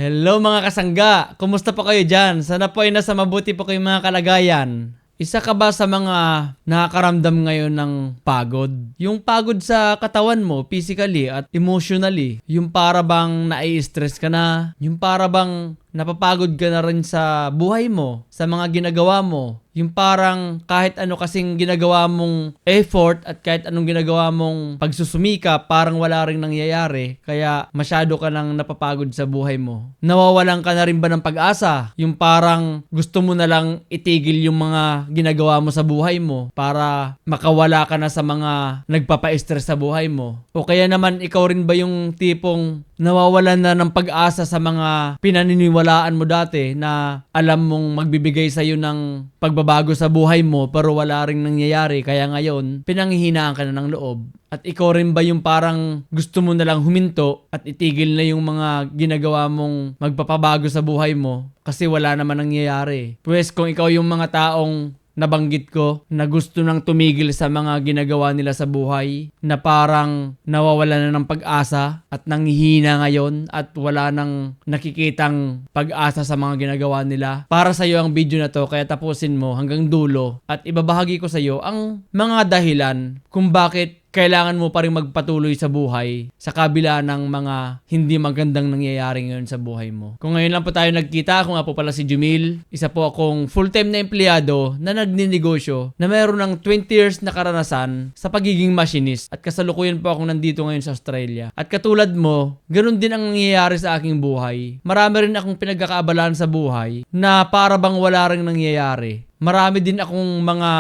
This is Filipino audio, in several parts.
Hello mga kasangga! Kumusta po kayo dyan? Sana po ay nasa mabuti po kayong mga kalagayan. Isa ka ba sa mga nakakaramdam ngayon ng pagod? Yung pagod sa katawan mo, physically at emotionally. Yung para bang nai-stress ka na. Yung para bang napapagod ka na rin sa buhay mo, sa mga ginagawa mo. Yung parang kahit ano kasing ginagawa mong effort at kahit anong ginagawa mong pagsusumika, parang wala ring nangyayari. Kaya masyado ka nang napapagod sa buhay mo. Nawawalan ka na rin ba ng pag-asa? Yung parang gusto mo na lang itigil yung mga ginagawa mo sa buhay mo para makawala ka na sa mga nagpapa-stress sa buhay mo. O kaya naman ikaw rin ba yung tipong nawawalan na ng pag-asa sa mga pinaniniwalaan mo dati na alam mong magbibigay sa'yo ng pagbabago sa buhay mo pero wala ring nangyayari kaya ngayon pinanghihinaan ka na ng loob? At ikaw rin ba yung parang gusto mo na lang huminto at itigil na yung mga ginagawa mong magpapabago sa buhay mo kasi wala naman nangyayari? Pues kung ikaw yung mga taong nabanggit ko na gusto nang tumigil sa mga ginagawa nila sa buhay, na parang nawawala na ng pag-asa at nanghihina ngayon at wala nang nakikitang pag-asa sa mga ginagawa nila. Para sa iyo ang video na to, kaya tapusin mo hanggang dulo at ibabahagi ko sa iyo ang mga dahilan kung bakit kailangan mo pa rin magpatuloy sa buhay sa kabila ng mga hindi magandang nangyayari ngayon sa buhay mo. Kung ngayon lang po tayo nagkita, ako nga po pala si Jumil. Isa po akong full-time na empleyado na nagninegosyo na mayroon ng 20 years na karanasan sa pagiging machinist. At kasalukuyan po akong nandito ngayon sa Australia. At katulad mo, ganun din ang nangyayari sa aking buhay. Marami rin akong pinagkakaabalaan sa buhay na para bang wala ring nangyayari. Marami din akong mga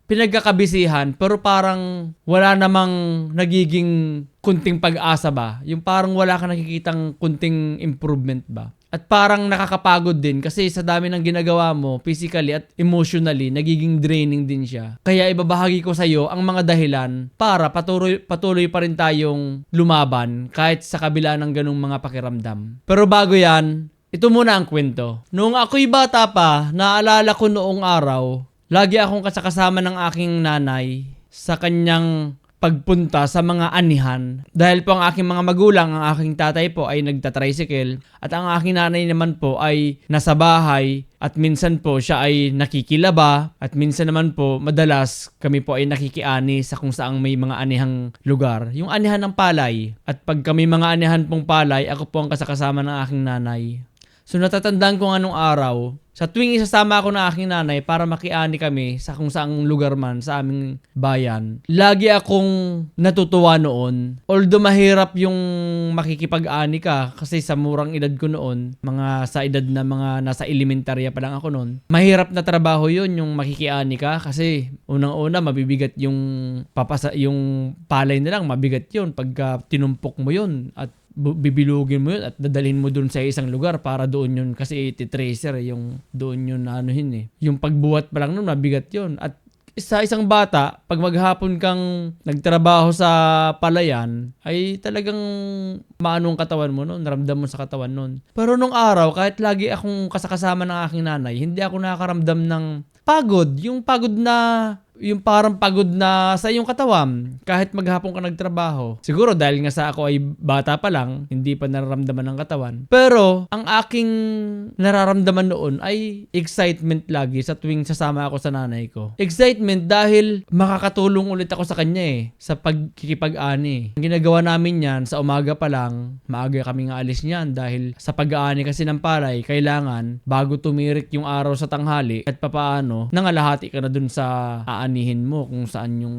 pinagkakabisihan pero parang wala namang nagiging kunting pag-asa ba? Yung parang wala ka nakikitang kunting improvement ba? At parang nakakapagod din kasi sa dami ng ginagawa mo, physically at emotionally, nagiging draining din siya. Kaya ibabahagi ko sa iyo ang mga dahilan para patuloy pa rin tayong lumaban kahit sa kabila ng ganung mga pakiramdam. Pero bago yan, ito muna ang kwento. Noong ako'y bata pa, naalala ko noong araw, lagi akong kasama ng aking nanay sa kanyang pagpunta sa mga anihan. Dahil po ang aking mga magulang, ang aking tatay po ay nagtatricycle at ang aking nanay naman po ay nasa bahay at minsan po siya ay nakikilaba at minsan naman po madalas kami po ay nakikiani sa kung saang may mga anihang lugar. Yung anihan ng palay. At pag kami mga anihan pong palay, ako po ang kasama ng aking nanay. So natatandaan ko anong araw, sa tuwing isasama ako ng aking nanay para makiani kami sa kung saang lugar man sa aming bayan, lagi akong natutuwa noon. Although mahirap yung makikipag-ani ka kasi sa murang edad ko noon, mga sa edad na mga nasa elementarya pa lang ako noon, mahirap na trabaho yun yung makikiani ka kasi unang-una mabibigat yung yung palay na lang, mabigat yun pagka tinumpok mo yun at bibilugin mo yun at dadalhin mo dun sa isang lugar para doon yun kasi iti-tracer yung doon yun anuhin eh. Yung pagbuhat pa lang nun mabigat yun. At sa isang bata, pag maghapon kang nagtrabaho sa palayan, ay talagang maanong katawan mo nun, naramdam mo sa katawan nun. Pero nung araw, kahit lagi akong kasakasama ng aking nanay, hindi ako nakakaramdam ng pagod. Yung pagod na yung parang pagod na sa iyong katawan kahit maghapon ka nagtrabaho. Siguro dahil nga sa ako ay bata pa lang, hindi pa nararamdaman ng katawan. Pero ang aking nararamdaman noon ay excitement lagi sa tuwing sasama ako sa nanay ko. Excitement dahil makakatulong ulit ako sa kanya sa pagkikipag-ani. Ang ginagawa namin yan sa umaga pa lang, maaga kami nga alis niyan dahil sa pag-aani kasi ng palay, kailangan bago tumirik yung araw sa tanghali at papaano, nangalahati ka na dun sa anihin mo kung saan yung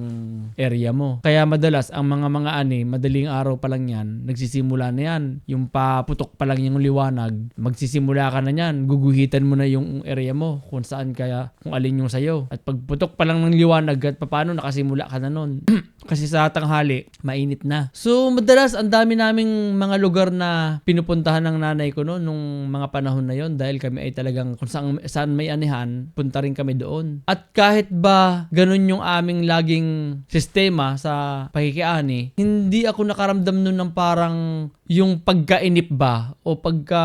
area mo. Kaya madalas ang mga ani, madaling araw pa lang yan, nagsisimula na yan. Yung paputok pa lang yung liwanag, magsisimula ka na yan, guguhitan mo na yung area mo kung saan kaya, kung alin yung sayo. At pagputok pa lang ng liwanag at paano nakasimula ka na nun. Kasi sa tanghali, mainit na. So madalas ang dami naming mga lugar na pinupuntahan ng nanay ko noon nung mga panahon na yon dahil kami ay talagang kung saan may anihan, punta rin kami doon. At kahit ba ganun yung aming laging sistema sa pakikiani, hindi ako nakaramdam nun ng parang yung pagkainip ba o pagka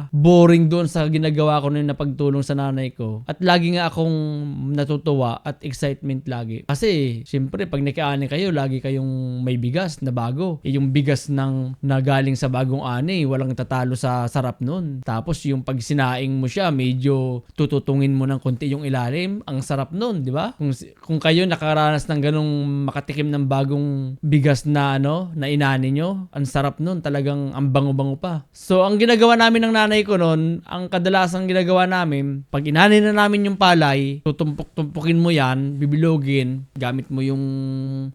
boring doon sa ginagawa ko nun na pagtulong sa nanay ko. At lagi nga akong natutuwa at excitement lagi. Kasi syempre pag nakiani kayo, lagi kayong may bigas na bago. Yung bigas ng nagaling sa bagong ani, walang tatalo sa sarap nun. Tapos yung pag sinaing mo siya, medyo tututungin mo ng konti yung ilalim. Ang sarap nun, di ba? Kung kayo nakaranas ng ganong makatikim ng bagong bigas na na inani nyo, ang sarap nun, talagang ang bango-bango pa. So ang ginagawa namin ng nanay ko nun, ang kadalasang ginagawa namin, pag inani na namin yung palay, tutumpok-tumpukin mo yan, bibilogin, gamit mo yung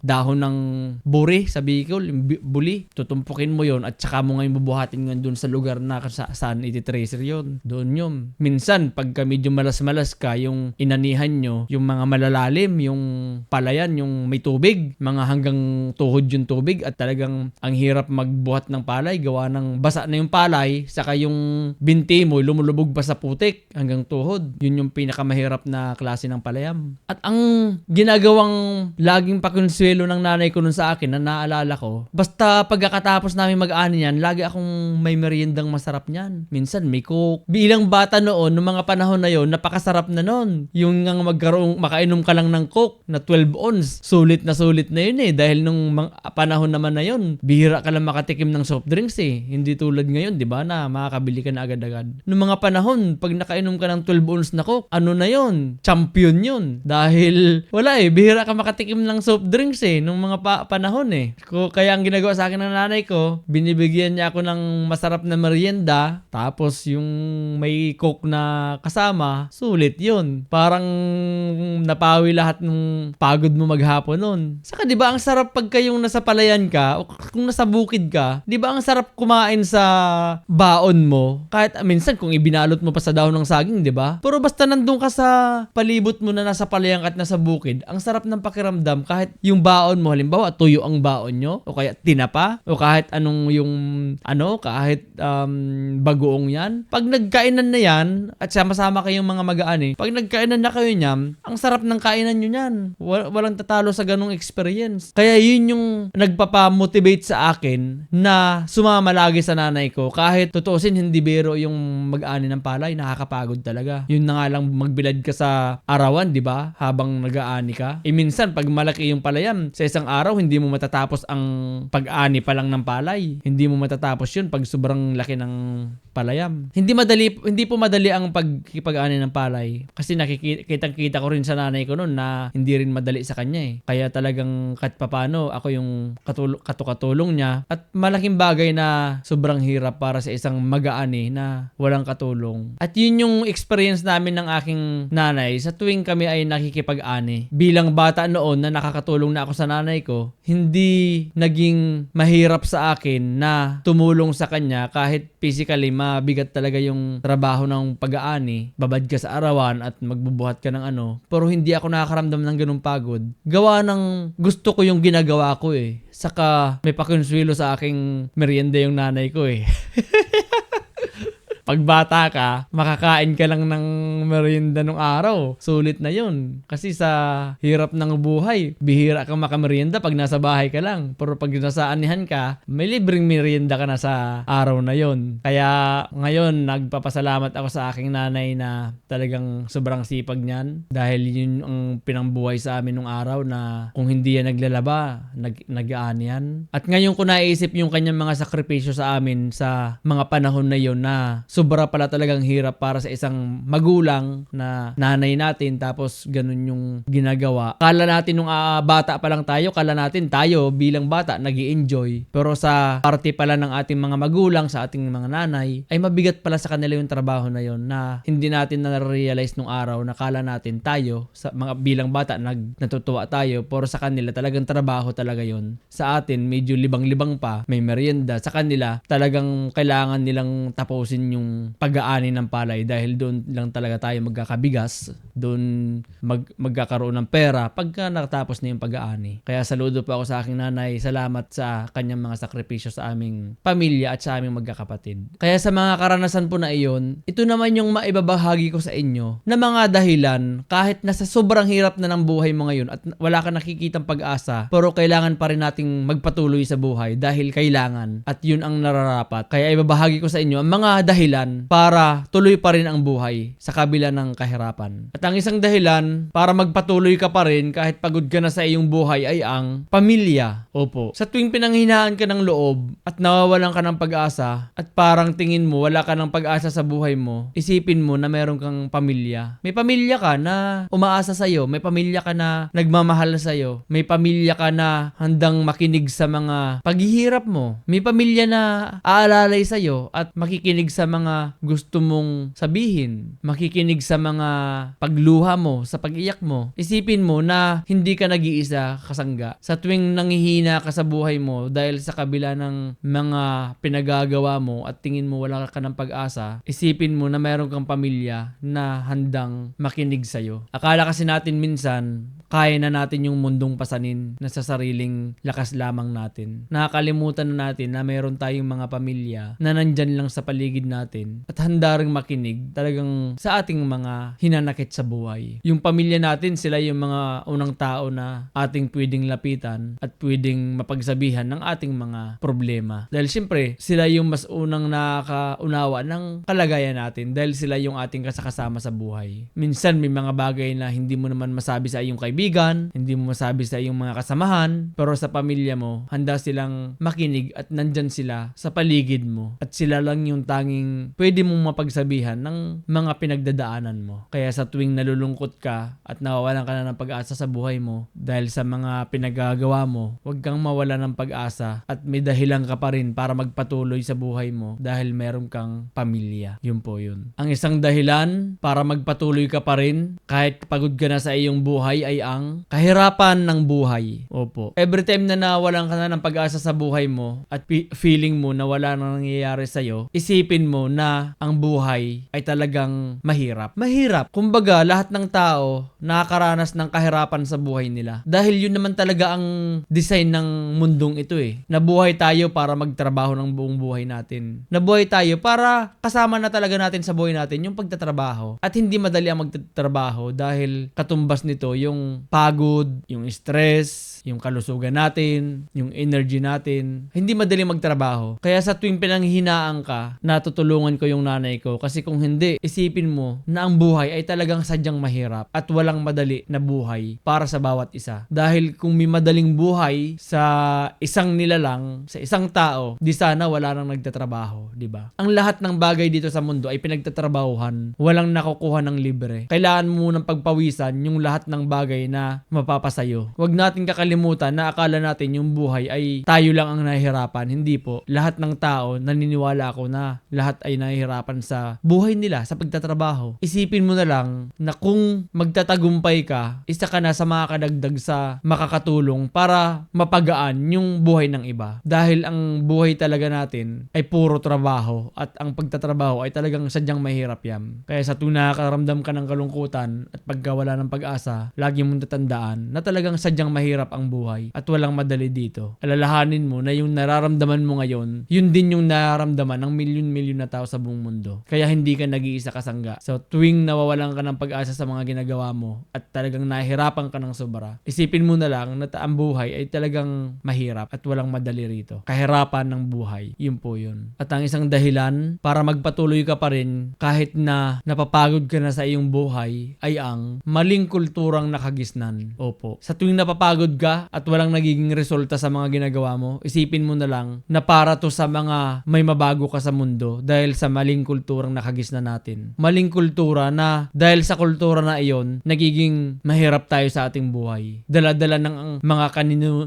dahon ng buri sa Bicol, yung buli, tutumpukin mo yon at saka mo ngayon bubuhatin ngayon dun sa lugar na saan iti-tracer yon. Doon yun. Minsan, pagka medyo malas-malas ka, yung inanihan nyo, yung mga malalalim, yung palayan, yung may tubig, mga hanggang tuhod yung tubig at talagang ang hirap magbuhat ng palay, gawa ng basa na yung palay, saka yung binti mo, lumulubog pa sa putik hanggang tuhod. Yun yung pinakamahirap na klase ng palayam. At ang ginagawang laging pakonsuelo ng nanay ko nun sa akin na naalala ko, basta pagkatapos namin mag-ani yan, lagi akong may meriendang masarap niyan. Minsan may coke. Bilang bata noon, noong mga panahon na yon, napakasarap na noon. Yung nga makainom ka lang ng coke na 12 ounce, sulit na yun dahil nung panahon naman na yon, bihira ka lang makatikim ng soft drinks Hindi tulad ngayon, di ba, na makakabili ka na agad-agad. Noong mga panahon, pag nakainom ka ng 12 ounce na coke, ano na yon? Champion yun. Dahil wala bihira ka makatikim ng soft drinks nung mga panahon Kaya ang ginagawa sa akin ng nanay ko, binibigyan niya ako ng masarap na merienda, tapos yung may coke na kasama, sulit yun. Parang napawi lahat ng pagod mo maghapon nun. Saka di ba ang sarap pagka yung nasa palayan ka, o kung nasa bukid ka, di ba ang sarap kumain sa baon mo? Kahit minsan kung ibinalot mo pa sa dahon ng saging, di ba? Pero basta nandun ka sa palibot mo na nasa palayan at nasa bukid, ang sarap ng pakiramdam kahit yung baon mo, halimbawa tuyo ang baon nyo, o kaya tinapa, o kahit anong yung kahit bagoong yan. Pag nagkainan na yan, at sama-sama kayong mga mag-aani, pag nagkainan na kayo niyan, ang sarap ng kainan nyo niyan. Walang tatalo sa ganong experience. Kaya yun yung nagpapamotivate sa akin na sumama lagi sa nanay ko. Kahit tutuusin, hindi biro yung mag-aani ng palay, nakakapagod talaga. Yun na nga lang magbilad ka sa arawan, di ba? Habang nag-aani ka. Minsan, pag malaki yung palayam, sa isang araw, hindi mo matatapos ang pag-ani pa lang ng palay. Hindi mo matatapos yun pag sobrang laki ng palayam. Hindi po madali ang pagkipag-ani ng palay. Kasi nakikita ko rin sa nanay ko noon na hindi rin madali sa kanya Kaya talagang kahit papano, ako yung katulong niya. At malaking bagay na sobrang hirap para sa isang mag-aani na walang katulong. At yun yung experience namin ng aking nanay sa tuwing kami ay nakikipag-ani. Bilang bata noon na nakakatulong na ako sa nanay ko, hindi naging mahirap sa akin na tumulong sa kanya kahit physically mabigat talaga yung trabaho ng pag-aani. Babad ka sa arawan at magbubuhat ka ng Pero hindi ako nakakaramdam ng ganung pagod. Gawa ng gusto ko yung ginagawa ko Saka may pakonsuelo sa aking merienda yung nanay ko Pag bata ka, makakain ka lang ng merienda nung araw. Sulit na yun. Kasi sa hirap ng buhay, bihira kang makamerienda pag nasa bahay ka lang. Pero pag nasa anihan ka, may libreng merienda ka na sa araw na yun. Kaya ngayon, nagpapasalamat ako sa aking nanay na talagang sobrang sipag niyan. Dahil yun ang pinangbuhay sa amin nung araw na kung hindi yan naglalaba, nag-aani yan. At ngayon ko naisip yung kanyang mga sakripisyo sa amin sa mga panahon na yun na sobra pala talagang hirap para sa isang magulang na nanay natin tapos ganun yung ginagawa. Kala natin nung bata pa lang tayo, kala natin tayo bilang bata nag-i-enjoy. Pero sa parte pala ng ating mga magulang, sa ating mga nanay, ay mabigat pala sa kanila yung trabaho na yon na hindi natin na-realize nung araw na kala natin tayo, sa mga bilang bata, natutuwa tayo. Pero sa kanila talagang trabaho talaga yon. Sa atin, medyo libang-libang pa, may merienda. Sa kanila, talagang kailangan nilang tapusin yung pag-aani ng palay dahil doon lang talaga tayo magkakabigas, doon magkakaroon ng pera pagka nakatapos na yung pag-aani. Kaya saludo po ako sa aking nanay. Salamat sa kanyang mga sakripisyo sa aming pamilya at sa aming magkakapatid. Kaya sa mga karanasan po na iyon, ito naman yung maibabahagi ko sa inyo na mga dahilan kahit nasa sobrang hirap na ng buhay mo ngayon at wala ka nakikitang pag-asa, pero kailangan pa rin nating magpatuloy sa buhay dahil kailangan at yun ang nararapat. Kaya ibabahagi ko sa inyo ang mga dahilan para tuloy pa rin ang buhay sa kabila ng kahirapan. At ang isang dahilan para magpatuloy ka pa rin kahit pagod ka na sa iyong buhay ay ang pamilya. Opo. Sa tuwing pinanghihinaan ka ng loob at nawawalan ka ng pag-asa at parang tingin mo wala ka ng pag-asa sa buhay mo, isipin mo na meron kang pamilya. May pamilya ka na umaasa sa'yo. May pamilya ka na nagmamahal sa'yo. May pamilya ka na handang makinig sa mga paghihirap mo. May pamilya na aalalay sa'yo at makikinig sa mga gusto mong sabihin. Makikinig sa mga pagluha mo, sa pag-iyak mo. Isipin mo na hindi ka nag-iisa kasangga. Sa tuwing nanghihina ka sa buhay mo dahil sa kabila ng mga pinagagawa mo at tingin mo wala ka ng pag-asa, isipin mo na meron kang pamilya na handang makinig sa'yo. Akala kasi natin minsan, kaya na natin yung mundong pasanin na sa sariling lakas lamang natin. Nakakalimutan na natin na meron tayong mga pamilya na nandyan lang sa paligid natin at handa ring makinig talagang sa ating mga hinanakit sa buhay. Yung pamilya natin, sila yung mga unang tao na ating pwedeng lapitan at pwedeng mapagsabihan ng ating mga problema. Dahil siyempre, sila yung mas unang nakakaunawa ng kalagayan natin dahil sila yung ating kasakasama sa buhay. Minsan may mga bagay na hindi mo naman masabi sa iyong kaibigan, hindi mo masabi sa iyong mga kasamahan, pero sa pamilya mo, handa silang makinig at nandyan sila sa paligid mo. At sila lang yung tanging pwede mong mapagsabihan ng mga pinagdadaanan mo. Kaya sa tuwing nalulungkot ka at nawawalan ka na ng pag-asa sa buhay mo dahil sa mga pinagagawa mo, huwag kang mawala ng pag-asa at may dahilan ka pa rin para magpatuloy sa buhay mo dahil meron kang pamilya. Yun po yun. Ang isang dahilan para magpatuloy ka pa rin kahit pagod ka na sa iyong buhay ay ang kahirapan ng buhay. Opo. Every time na nawalan ka na ng pag-asa sa buhay mo at feeling mo na wala nang nangyayari sa'yo, isipin mo na ang buhay ay talagang mahirap. Mahirap. Kumbaga, lahat ng tao nakakaranas ng kahirapan sa buhay nila. Dahil yun naman talaga ang design ng mundong ito eh. Nabuhay tayo para magtrabaho ng buong buhay natin. Nabuhay tayo para kasama na talaga natin sa buhay natin yung pagtatrabaho. At hindi madali ang magtatrabaho dahil katumbas nito yung pagod, yung stress, yung kalusugan natin, yung energy natin. Hindi madali magtrabaho. Kaya sa tuwing pinanghihinaan ka, natutulungan ko yung nanay ko. Kasi kung hindi, isipin mo na ang buhay ay talagang sadyang mahirap at walang madali na buhay para sa bawat isa. Dahil kung may madaling buhay sa isang nilalang, sa isang tao, di sana wala nang nagtatrabaho, di ba? Ang lahat ng bagay dito sa mundo ay pinagtatrabahuhan. Walang nakukuha ng libre. Kailangan mo munang pagpawisan yung lahat ng bagay na mapapasayo. Huwag natin kakalimutan na akala natin yung buhay ay tayo lang ang nahihirapan. Hindi po. Lahat ng tao, naniniwala ako na lahat ay nahihirapan sa buhay nila, sa pagtatrabaho. Isipin mo na lang na kung magtatagumpay ka, isa ka na sa makakadagdag sa makakatulong para mapagaan yung buhay ng iba. Dahil ang buhay talaga natin ay puro trabaho at ang pagtatrabaho ay talagang sadyang mahirap yan. Kaya sa tuwing nakakaramdam ka ng kalungkutan at pagkawala ng pag-asa, lagi mong tatandaan na talagang sadyang mahirap ang buhay at walang madali dito. Alalahanin mo na yung nararamdaman mo ngayon, yun din yung nararamdaman ng milyon-milyon na tao sa buong mundo. Kaya hindi ka nag-iisa kasangga. So tuwing nawawalan ka ng pag-asa sa mga ginagawa mo at talagang nahihirapan ka ng sobra, isipin mo na lang na ang buhay ay talagang mahirap at walang madali rito. Kahirapan ng buhay. Yun po yun. At ang isang dahilan para magpatuloy ka pa rin kahit na napapagod ka na sa iyong buhay ay ang maling kulturang nakagisnan. Opo. Sa tuwing napapagod ka at walang nagiging resulta sa mga ginagawa mo, isipin mo na lang na para to sa mga may mabago ka sa mundo dahil sa maling kulturang nakagisnan natin. Maling kultura na dahil sa kultura na iyon, nagiging mahirap tayo sa ating buhay. Dala-dala ng mga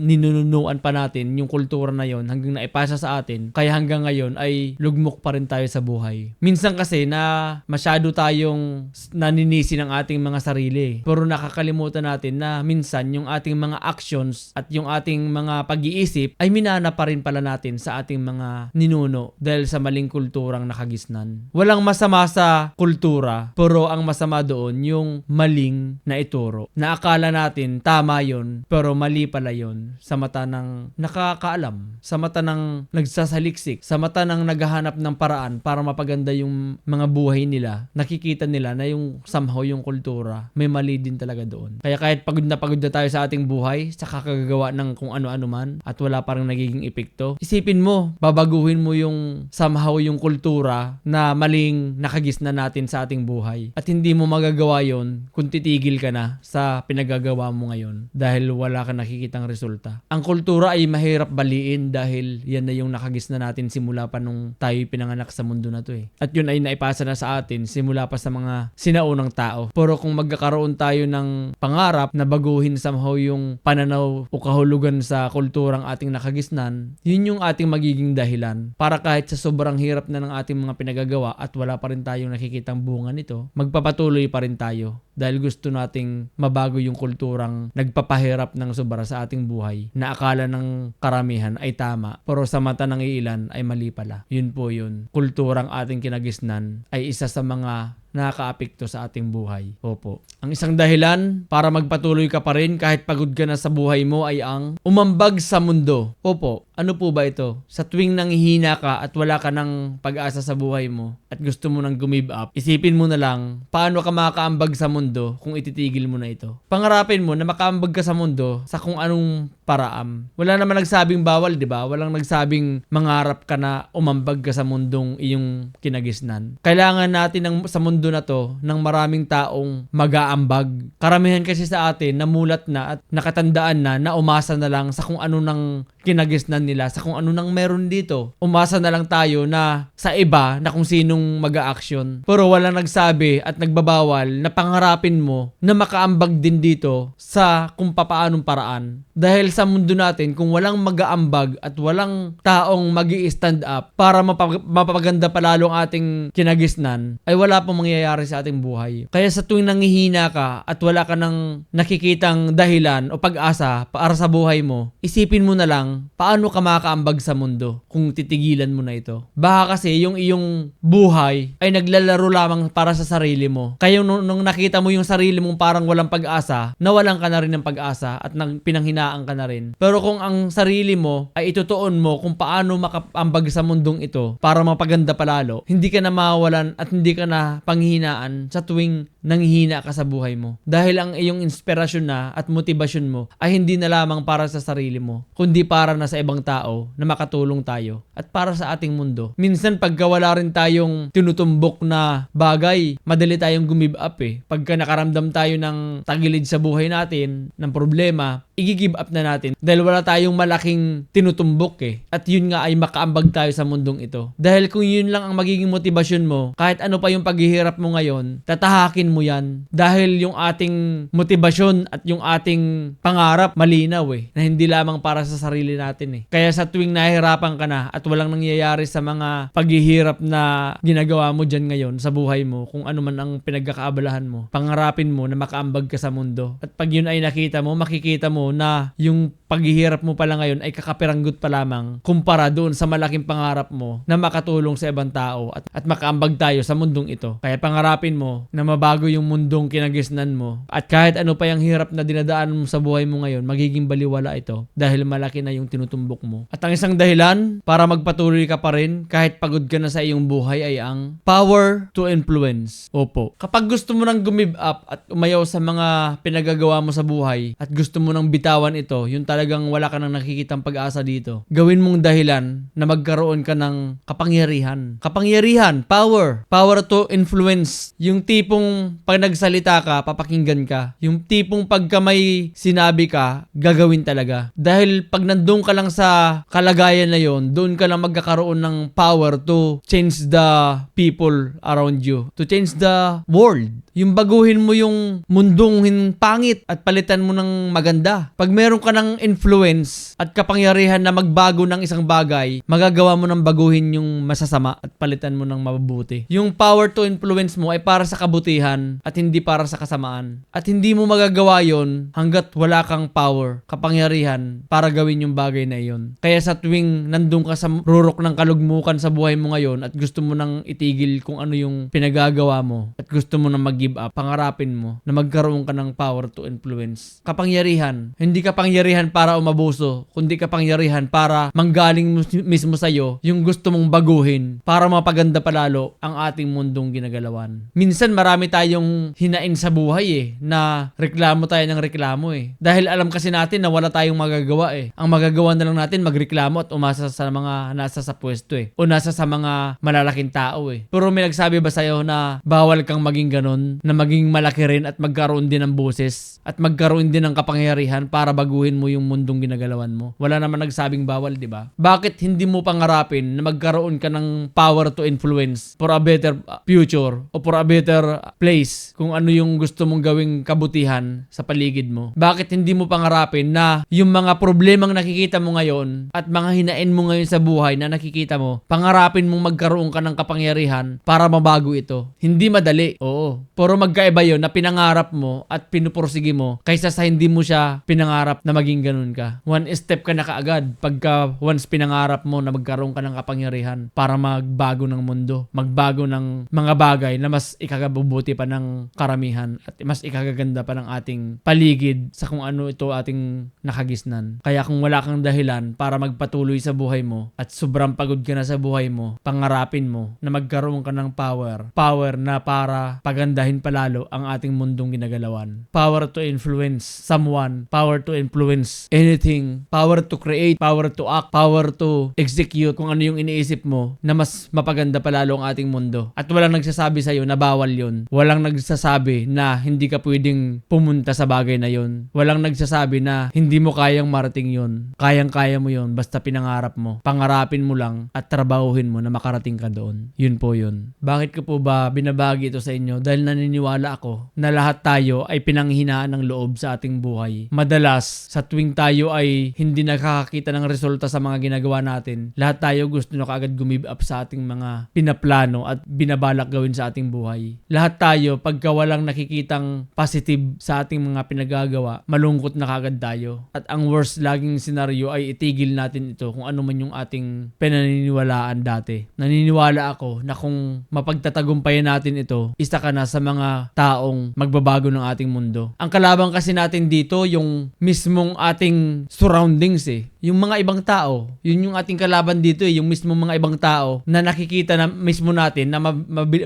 ninununuan pa natin yung kultura na yon hanggang naipasa sa atin. Kaya hanggang ngayon ay lugmok pa rin tayo sa buhay. Minsan kasi na masyado tayong naninisi ng ating mga sarili. Pero nakakalimutan natin na minsan yung ating mga actions at yung ating mga pag-iisip ay minana pa rin pala natin sa ating mga ninuno dahil sa maling kulturang nakagisnan. Walang masama sa kultura kultura, pero ang masama doon yung maling na ituro. Na akala natin tama yon, pero mali pala yon sa mata ng nakakaalam, sa mata ng nagsasaliksik, sa mata ng naghahanap ng paraan para mapaganda yung mga buhay nila. Nakikita nila na yung somehow yung kultura, may mali din talaga doon. Kaya kahit pagod na tayo sa ating buhay, sa kakagawa ng kung ano-ano man, at wala parang nagiging epekto, isipin mo, babaguhin mo yung somehow yung kultura na maling nakagisna natin sa ating buhay. At hindi mo magagawa yon kung titigil ka na sa pinagagawa mo ngayon dahil wala ka nakikitang resulta. Ang kultura ay mahirap baliin dahil yan na yung nakagisna natin simula pa nung tayo pinanganak sa mundo na to eh. At yun ay naipasa na sa atin simula pa sa mga sinaunang tao. Pero kung magkakaroon tayo ng pangarap na baguhin somehow yung pananaw o kahulugan sa kulturang ating nakagisnan, yun yung ating magiging dahilan para kahit sa sobrang hirap na ng ating mga pinagagawa at wala pa rin tayong nakikitang bunga nito, magpapatuloy pa rin tayo dahil gusto nating mabago yung kulturang nagpapahirap ng sobra sa ating buhay na akala ng karamihan ay tama pero sa mata ng iilan ay mali pala. Yun po yun. Kulturang ating kinagisnan ay isa sa mga nakakaapekto sa ating buhay. Opo. Ang isang dahilan para magpatuloy ka pa rin kahit pagod ka na sa buhay mo ay ang umambag sa mundo. Opo. Ano po ba ito? Sa tuwing nanghihina ka at wala ka ng pag-asa sa buhay mo at gusto mo nang give up, isipin mo na lang paano ka makakaambag sa mundo kung ititigil mo na ito. Pangarapin mo na makaambag ka sa mundo sa kung anong paraam. Wala naman nagsabing bawal, di ba? Walang nagsabing mangarap ka na umambag ka sa mundong iyong kinagisnan. Kailangan natin sa mundo na to ng maraming taong mag-aambag. Karamihan kasi sa atin namulat na at nakatandaan na umasa na lang sa kung ano nang kinagisnan nila, sa kung ano nang meron dito. Umasa na lang tayo na sa iba na kung sinong mag-a-action. Pero walang nagsabi at nagbabawal na pangarapin mo na makaambag din dito sa kung papaanong paraan. Dahil sa mundo natin, kung walang mag-aambag at walang taong magi-stand up para mapapaganda palalo ang ating kinagisnan, ay wala pong mangyayari sa ating buhay. Kaya sa tuwing nanghihina ka at wala ka nang nakikitang dahilan o pag-asa para sa buhay mo, isipin mo na lang paano ka makakaambag sa mundo kung titigilan mo na ito. Baka kasi yung iyong buhay ay naglalaro lamang para sa sarili mo. Kaya nung nakita mo yung sarili mong parang walang pag-asa, nawalan ka na rin ng pag-asa at pinanghinaan ka na rin. Pero kung ang sarili mo ay itutuon mo kung paano makaambag sa mundong ito para mapaganda palalo, hindi ka na mawawalan at hindi ka na panghihinaan sa tuwing nanghihina ka sa buhay mo. Dahil ang iyong inspirasyon na at motibasyon mo ay hindi na lamang para sa sarili mo, kundi para na sa ibang tao na makatulong tayo at para sa ating mundo. Minsan pagka wala rin tayong tinutumbok na bagay, madali tayong gumive up eh. Pagka nakaramdam tayo ng tagilid sa buhay natin, ng problema, i-give up na natin dahil wala tayong malaking tinutumbok eh. At yun nga ay makaambag tayo sa mundong ito. Dahil kung yun lang ang magiging motibasyon mo, kahit ano pa yung paghihirap mo ngayon, tatahakin mo yan. Dahil yung ating motibasyon at yung ating pangarap malinaw eh. Na hindi lamang para sa sarili natin eh. Kaya sa tuwing nahihirapan ka na at walang nangyayari sa mga paghihirap na ginagawa mo dyan ngayon sa buhay mo, kung ano man ang pinagkakaabalahan mo, pangarapin mo na makaambag ka sa mundo. At pag yun ay nakita mo, makikita mo na yung paghihirap mo pala ngayon ay kakapiranggot pa lamang kumpara doon sa malaking pangarap mo na makatulong sa ibang tao at makaambag tayo sa mundong ito. Kaya pangarapin mo na mabago yung mundong kinagisnan mo at kahit ano pa yung hirap na dinadaan mo sa buhay mo ngayon, magiging baliwala ito dahil malaki na yung tinutumbok mo. At ang isang dahilan para magpatuloy ka pa rin kahit pagod ka na sa iyong buhay ay ang power to influence. Opo. Kapag gusto mo nang gumive up at umayaw sa mga pinagagawa mo sa buhay at gusto mo nang bitawan ito, yung talagang wala ka nang nakikitang pag-asa dito, gawin mong dahilan na magkaroon ka ng kapangyarihan. Kapangyarihan, power. Power to influence. Yung tipong pag nagsalita ka, papakinggan ka. Yung tipong pagka may sinabi ka, gagawin talaga. Dahil pag nandun ka lang sa kalagayan na yon, doon ka lang magkakaroon ng power to change the people around you. To change the world. Yung baguhin mo yung mundong pangit at palitan mo ng maganda. Pag meron ka ng influence at kapangyarihan na magbago ng isang bagay, magagawa mo ng baguhin yung masasama at palitan mo ng mabubuti. Yung power to influence mo ay para sa kabutihan kalupitan at hindi para sa kasamaan. At hindi mo magagawa yon hanggat wala kang power, kapangyarihan para gawin yung bagay na iyon. Kaya sa tuwing nandun ka sa rurok ng kalugmukan sa buhay mo ngayon at gusto mo nang itigil kung ano yung pinagagawa mo at gusto mo nang mag-give up, pangarapin mo na magkaroon ka ng power to influence. Kapangyarihan. Hindi kapangyarihan para umabuso, kundi kapangyarihan para manggaling mismo sa'yo yung gusto mong baguhin para mapaganda palalo ang ating mundong ginagalawan. Minsan marami tayong hinain sa buhay na reklamo tayo ng reklamo Dahil alam kasi natin na wala tayong magagawa Ang magagawa na lang natin magreklamo at umasa sa mga nasa sa pwesto o nasa sa mga malalaking tao Pero may nagsabi ba sa'yo na bawal kang maging ganon, na maging malaki rin at magkaroon din ng boses at magkaroon din ng kapangyarihan para baguhin mo yung mundong ginagalawan mo? Wala naman nagsabing bawal, di ba? Bakit hindi mo pangarapin na magkaroon ka ng power to influence for a better future o for a better place kung ano yung gusto mong gawing kabutihan sa paligid mo? Bakit hindi mo pangarapin na yung mga problemang nakikita mo ngayon at mga hinain mo ngayon sa buhay na nakikita mo, pangarapin mong magkaroon ka ng kapangyarihan para mabago ito? Hindi madali, oo. Pero magkaiba yun na pinangarap mo at pinupursige mo kaysa sa hindi mo siya pinangarap na maging ganun ka. One step ka na kaagad pagka once pinangarap mo na magkaroon ka ng kapangyarihan para magbago ng mundo, magbago ng mga bagay na mas ikakabubuti pa ng karamihan at mas ikagaganda pa ng ating paligid sa kung ano ito ating nakagisnan. Kaya kung wala kang dahilan para magpatuloy sa buhay mo at sobrang pagod ka na sa buhay mo, pangarapin mo na magkaroon ka ng power na para pagandahin palalo ang ating mundong ginagalawan. Power to influence someone, power to influence anything, power to create, power to act, power to execute kung ano yung iniisip mo na mas mapaganda palalo ang ating mundo. At walang nagsasabi sa'yo na bawal yun. Walang nagsasabi na hindi ka pwedeng pumunta sa bagay na yun. Walang nagsasabi na hindi mo kayang marating yun. Kayang-kaya mo yun basta pinangarap mo. Pangarapin mo lang at trabahuhin mo na makarating ka doon. Yun po yun. Bakit ko po ba binabagi ito sa inyo? Dahil naniniwala ako na lahat tayo ay pinanghinaan ng loob sa ating buhay. Madalas, sa tuwing tayo ay hindi nakakakita ng resulta sa mga ginagawa natin, lahat tayo gusto na kaagad gumib up sa ating mga pinaplano at binabalak gawin sa ating buhay. Lahat tayo, pagka walang nakikitang positive sa ating mga pinagagawa, malungkot na kaagad tayo. At ang worst laging senaryo ay itigil natin ito kung ano man yung ating pinaniniwalaan dati. Naniniwala ako na kung mapagtatagumpayan natin ito, isa ka na sa mga taong magbabago ng ating mundo. Ang kalaban kasi natin dito, yung mismong ating surroundings Yung mga ibang tao, yun yung ating kalaban dito yung mismong mga ibang tao na nakikita na mismo natin na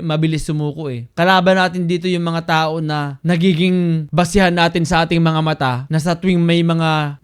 mabilis sumuko Kalaban natin dito yung mga tao na nagiging basihan natin sa ating mga mata na sa tuwing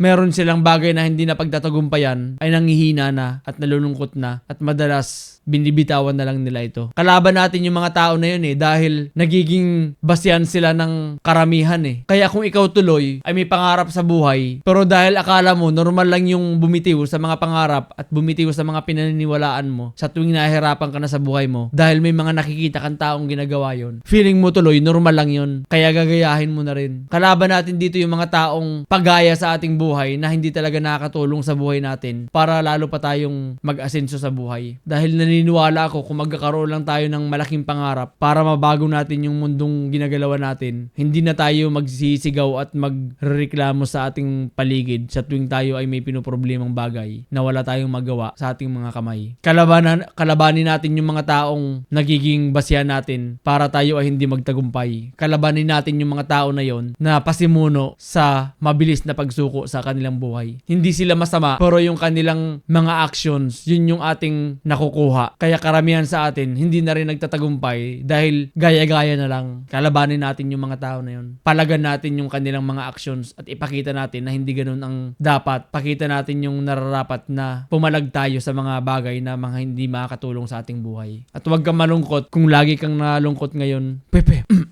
meron silang bagay na hindi na pagtatagumpayan ay nanghihina na at nalulungkot na at madalas binibitawan na lang nila ito. Kalaban natin yung mga tao na yun dahil nagiging basihan sila ng karamihan Kaya kung ikaw tuloy ay may pangarap sa buhay, pero dahil akala mo normal lang yung bumitiw sa mga pangarap at bumitiw sa mga pinaniniwalaan mo sa tuwing nahihirapan ka na sa buhay mo dahil may mga nakikita kang taong ginagawa yun, feeling mo tuloy normal lang yun, kaya gagayahin mo na rin. Kalaban natin dito yung mga taong pagaya sa ating buhay na hindi talaga nakakatulong sa buhay natin para lalo pa tayong mag-asenso sa buhay. Dahil naniniwala ako kung magkakaroon lang tayo ng malaking pangarap para mabago natin yung mundong ginagalawan natin, hindi na tayo magsisigaw at magreklamo sa ating paligid sa tuwing tayo ay may pinoproblemang bagay na wala tayong magawa sa ating mga kamay. Kalabanin natin yung mga taong nagiging basihan natin para tayo ay hindi magtagumpay. Kalabanin natin yung mga tao na yon na pasimuno sa mabilis na pagsuko sa kanilang buhay. Hindi sila masama, pero yung kanilang mga actions, yun yung ating nakukuha. Kaya karamihan sa atin, hindi na rin nagtatagumpay dahil gaya-gaya na lang. Kalabanin natin yung mga tao na yun. Palagan natin yung kanilang mga actions at ipakita natin na hindi ganun ang dapat. Pakita natin yung nararapat na pumalag tayo sa mga bagay na mga hindi makakatulong sa ating buhay. At huwag kang malungkot kung lagi kang nalungkot ngayon.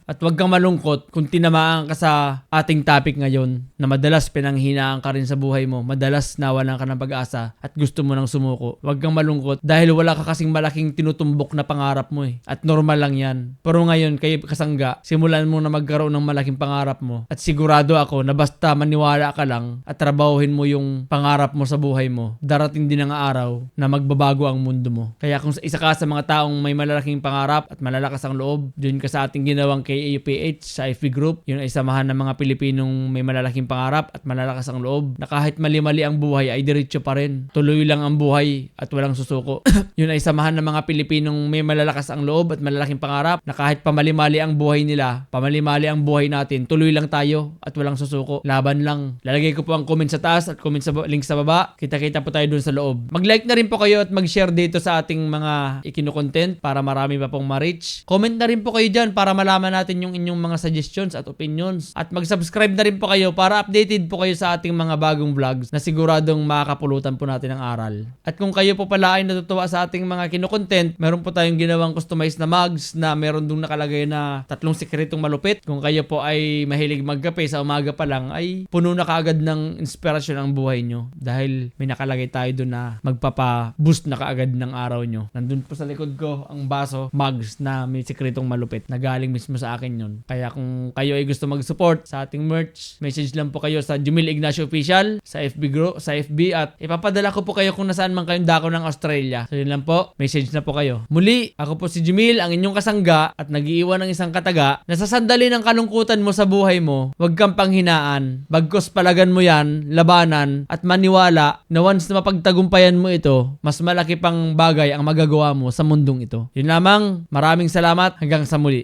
At huwag kang malungkot kung tinamaan ka sa ating topic ngayon na madalas pinanghinaan ka rin sa buhay mo. Madalas nawalan ka ng pag-asa at gusto mo nang sumuko. Huwag kang malungkot dahil wala ka kasing malaking tinutumbok na pangarap mo At normal lang yan. Pero ngayon, kayo kasangga, simulan mo na magkaroon ng malaking pangarap mo. At sigurado ako na basta maniwala ka lang at trabahuhin mo yung pangarap mo sa buhay mo, darating din ang araw na magbabago ang mundo mo. Kaya kung isa ka sa mga taong may malalaking pangarap at malalakas ang loob, dun ka sa ating ginawang KAUPH sa FB group. Yun ay samahan ng mga Pilipinong may malalaking pangarap at malalakas ang loob na kahit mali-mali ang buhay ay diretso pa rin. Tuloy lang ang buhay at walang susuko. Yun ay samahan ng mga Pilipinong may malalakas ang loob at malalaking pangarap na kahit pamali-mali ang buhay nila, pamali-mali ang buhay natin, tuloy lang tayo at walang susuko. Laban lang. Lalagay ko po ang comment sa taas at comment sa link sa baba. Kita-kita po tayo dun sa loob. Mag-like na rin po kayo at mag-share dito sa ating mga ikinukontent para marami pa pong ma-reach. Comment na rin po kayo dyan para malaman natin yung inyong mga suggestions at opinions. At mag-subscribe na rin po kayo para updated po kayo sa ating mga bagong vlogs na siguradong makakapulutan po natin ng aral. At kung kayo po pala ay natutuwa sa ating mga kinukontent, meron po tayong ginawang customized na mugs na meron dong nakalagay na 3 sikretong malupit. Kung kayo po ay mahilig magkape sa umaga pa lang, ay puno na kaagad ng inspirasyon ang buhay nyo. Dahil may nakalagay tayo doon na magpapa-boost na kaagad ng araw nyo. Nandun po sa likod ko ang baso, mugs na may sikretong malupit na galing mismo sa akin yun. Kaya kung kayo ay gusto mag-support sa ating merch, message lang po kayo sa Jumil Ignacio Official sa FB group, sa FB at ipapadala ko po kayo kung nasaan man kayong dako ng Australia. So yun lang po, message na po kayo. Muli, ako po si Jumil, ang inyong kasangga at nag-iiwan ng isang kataga na sa sandali ng kalungkutan mo sa buhay mo, huwag kang panghinaan. Bagkos palagan mo yan, labanan at maniwala na once na mapagtagumpayan mo ito, mas malaki pang bagay ang magagawa mo sa mundong ito. Yun lamang, maraming salamat, hanggang sa muli.